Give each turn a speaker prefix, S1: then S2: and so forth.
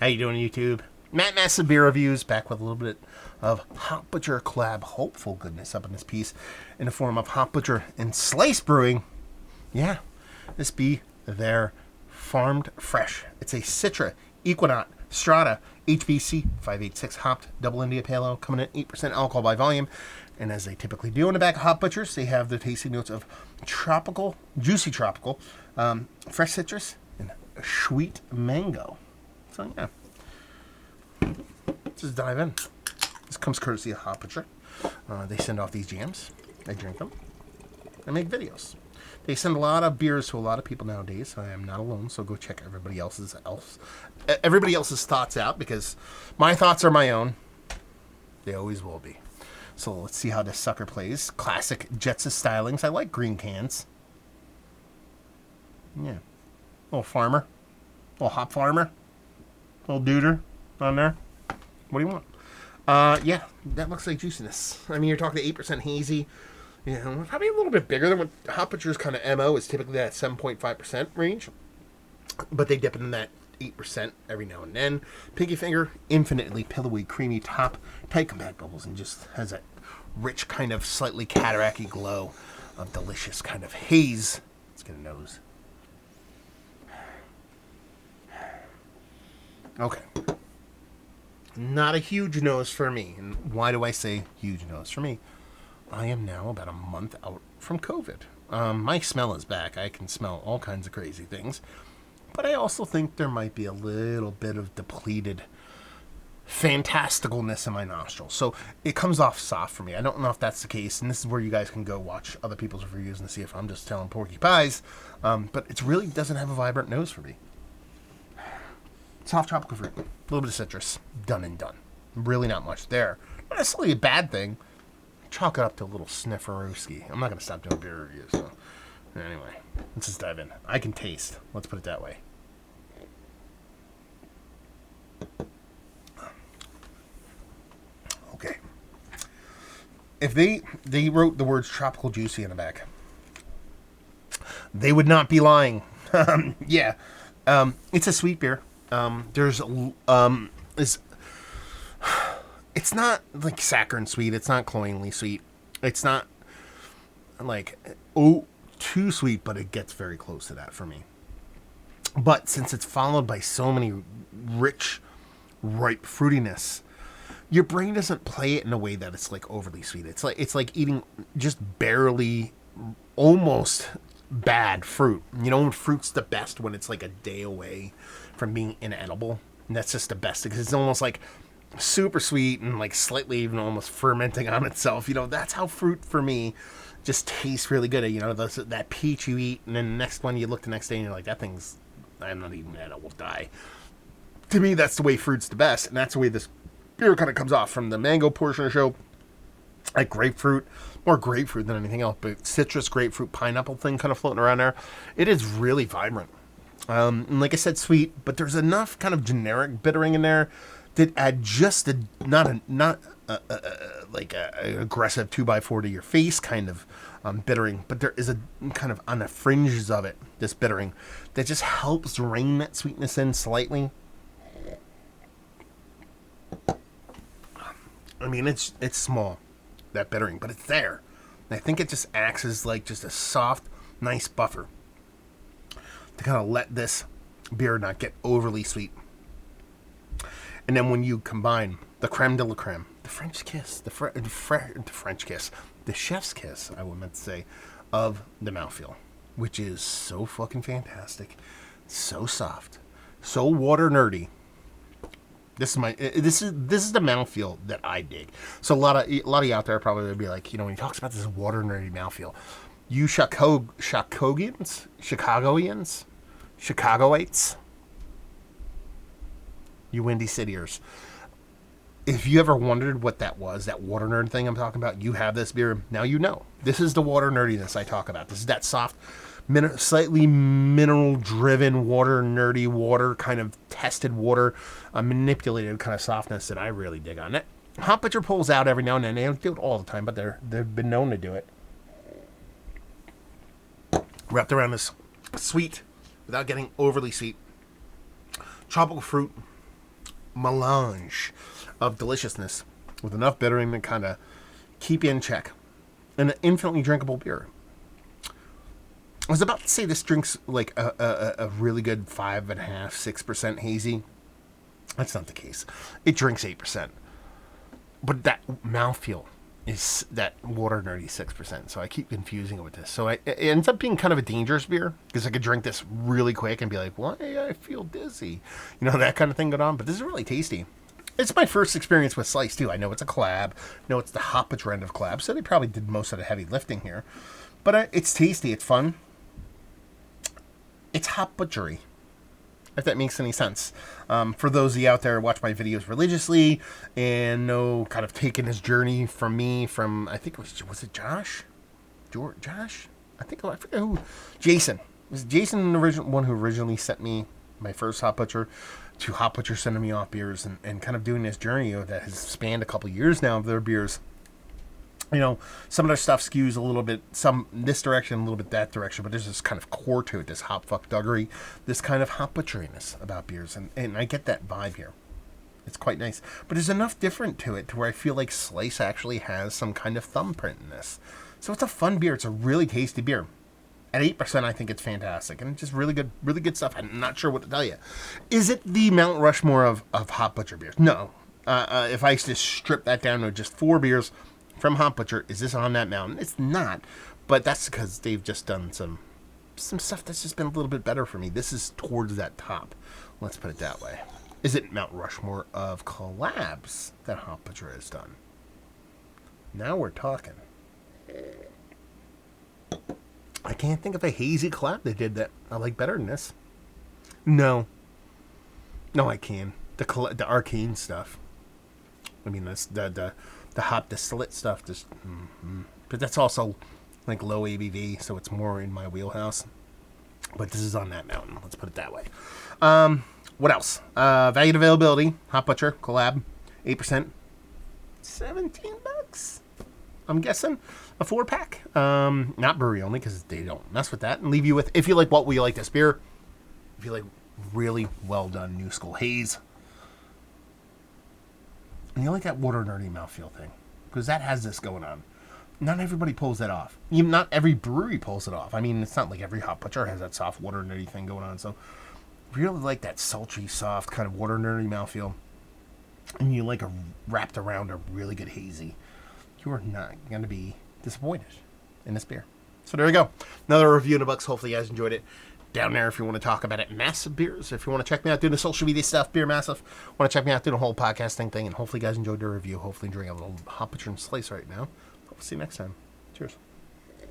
S1: How you doing, YouTube? Matt Massive Beer Reviews, back with a little bit of Hop Butcher collab hopeful goodness up in this piece in the form of Hop Butcher and Slice Brewing. Yeah, this be their farmed fresh. It's a Citra Equinox Strata HBC 586 hopped double India Pale Ale, coming in 8% alcohol by volume. And as they typically do in the back of Hop Butchers, they have the tasting notes of tropical, juicy tropical, fresh citrus, and sweet mango. So yeah, let's just dive in. This comes courtesy of Hop Butcher. They send off these jams. I drink them. I make videos. They send a lot of beers to a lot of people nowadays. I am not alone, so go check everybody else's thoughts out, because my thoughts are my own. They always will be. So let's see how this sucker plays. Classic Jetsa stylings. I like green cans. Yeah. Little farmer. Little hop farmer. Little duder on there. What do you want? Yeah, that looks like juiciness. I mean, you're talking 8% hazy. You know, probably a little bit bigger than what Hop Butcher's kind of MO is, typically that 7.5% range. But they dip into that 8% every now and then. Pinky finger, infinitely pillowy, creamy top, tight compact bubbles, and just has that rich kind of slightly cataract-y glow of delicious kind of haze. Let's get a nose. Okay. Not a huge nose for me. And why do I say huge nose for me? I am now about a month out from COVID. My smell is back. I can smell all kinds of crazy things. But I also think there might be a little bit of depleted fantasticalness in my nostrils. So it comes off soft for me. I don't know if that's the case. And this is where you guys can go watch other people's reviews and see if I'm just telling porky pies. But it really doesn't have a vibrant nose for me. Soft tropical fruit, a little bit of citrus, done and done. Really not much there. Not necessarily a bad thing. Chalk it up to a little snifferooski. I'm not going to stop doing beer reviews, so anyway, let's just dive in. I can taste. Let's put it that way. Okay. If they wrote the words tropical juicy in the back, they would not be lying. Yeah. It's a sweet beer. It's not like saccharine sweet. It's not cloyingly sweet. It's not like too sweet, but it gets very close to that for me. But since it's followed by so many rich, ripe fruitiness, your brain doesn't play it in a way that it's like overly sweet. It's like eating just barely, almost bad fruit. You know, when fruit's the best when it's like a day away from being inedible. And that's just the best, because it's almost like super sweet and like slightly even almost fermenting on itself. You know, that's how fruit for me just tastes really good. You know, that peach you eat, and then the next one you look the next day and you're like, I'm not eating that, I will die. To me, that's the way fruit's the best, and that's the way this beer kind of comes off from the mango portion of the show. Like grapefruit, more grapefruit than anything else, but citrus, grapefruit, pineapple thing kind of floating around there. It is really vibrant. And like I said, sweet, but there's enough kind of generic bittering in there that add just not like a aggressive 2x4 to your face kind of bittering, but there is a kind of on the fringes of it, this bittering that just helps rein that sweetness in slightly. I mean, it's small, that bittering, but it's there. And I think it just acts as like just a soft, nice buffer to kind of let this beer not get overly sweet. And then when you combine the creme de la creme, the French kiss, the French kiss, the chef's kiss, I would meant to say, of the mouthfeel, which is so fucking fantastic, so soft, so water nerdy. This is the mouthfeel that I dig. So a lot of you out there probably would be like, you know, when he talks about this water nerdy mouthfeel, you Chicagoites, you Windy Cityers, if you ever wondered what that was, that water nerd thing I'm talking about, you have this beer. Now you know. This is the water nerdiness I talk about. This is that soft, slightly mineral-driven, water nerdy, water kind of tested water, manipulated kind of softness that I really dig on it. Hop Butcher pulls out every now and then. They don't do it all the time, but they've been known to do it. Wrapped around this sweet, without getting overly sweet, tropical fruit, melange of deliciousness with enough bittering to kind of keep you in check. And an infinitely drinkable beer. I was about to say this drinks like a really good 5.5%, 6% hazy. That's not the case. It drinks 8%. But that mouthfeel is that water nerdy 6%. So I keep confusing it with this. So it ends up being kind of a dangerous beer because I could drink this really quick and be like, why I feel dizzy. You know, that kind of thing going on. But this is really tasty. It's my first experience with Slice, too. I know it's a collab. I know it's the hop trend of collab. So they probably did most of the heavy lifting here. But it's tasty. It's fun. It's hop butchery, if that makes any sense. For those of you out there who watch my videos religiously and know kind of taking his journey from me from, I think it was it Josh? Josh? I forget who. Jason. Was Jason the original one who originally sent me my first Hop Butcher to Hop Butcher sending me off beers and kind of doing this journey that has spanned a couple years now of their beers. You know, some of their stuff skews a little bit, some this direction, a little bit that direction, but there's this kind of core to it, this hop fuck duggery, this kind of hop butcheriness about beers, and I get that vibe here. It's quite nice. But there's enough different to it to where I feel like Slice actually has some kind of thumbprint in this. So it's a fun beer. It's a really tasty beer. At 8%, I think it's fantastic. And just really good stuff. I'm not sure what to tell you. Is it the Mount Rushmore of Hop Butcher beers? No. If I just strip that down to just 4 beers from Hop Butcher, is this on that mountain? It's not, but that's because they've just done some stuff that's just been a little bit better for me. This is towards that top. Let's put it that way. Is it Mount Rushmore of collabs that Hop Butcher has done? Now we're talking. I can't think of a hazy collab they did that I like better than this. No, I can. The arcane stuff. I mean, that's the hop distillate stuff, just, but that's also like low ABV, so it's more in my wheelhouse. But this is on that mountain. Let's put it that way. What else? Value and availability. Hop Butcher collab, 8%, $17. I'm guessing a 4-pack. Not brewery only because they don't mess with that. And leave you with, if you like what we like this beer, if you like really well done new school haze. And you like that water nerdy mouthfeel thing. Because that has this going on. Not everybody pulls that off. Even not every brewery pulls it off. I mean, it's not like every Hop Butcher has that soft water nerdy thing going on. So, really like that sultry, soft, kind of water nerdy mouthfeel. And you like a wrapped around a really good hazy. You are not going to be disappointed in this beer. So there we go. Another review in the books. Hopefully you guys enjoyed it. Down there if you want to talk about it. Massive Beers. If you want to check me out doing the social media stuff, Beer Massive. Want to check me out doing the whole podcasting thing. And hopefully you guys enjoyed the review. Hopefully enjoying a little Hop Butcher and Slice right now. Hope to see you next time. Cheers.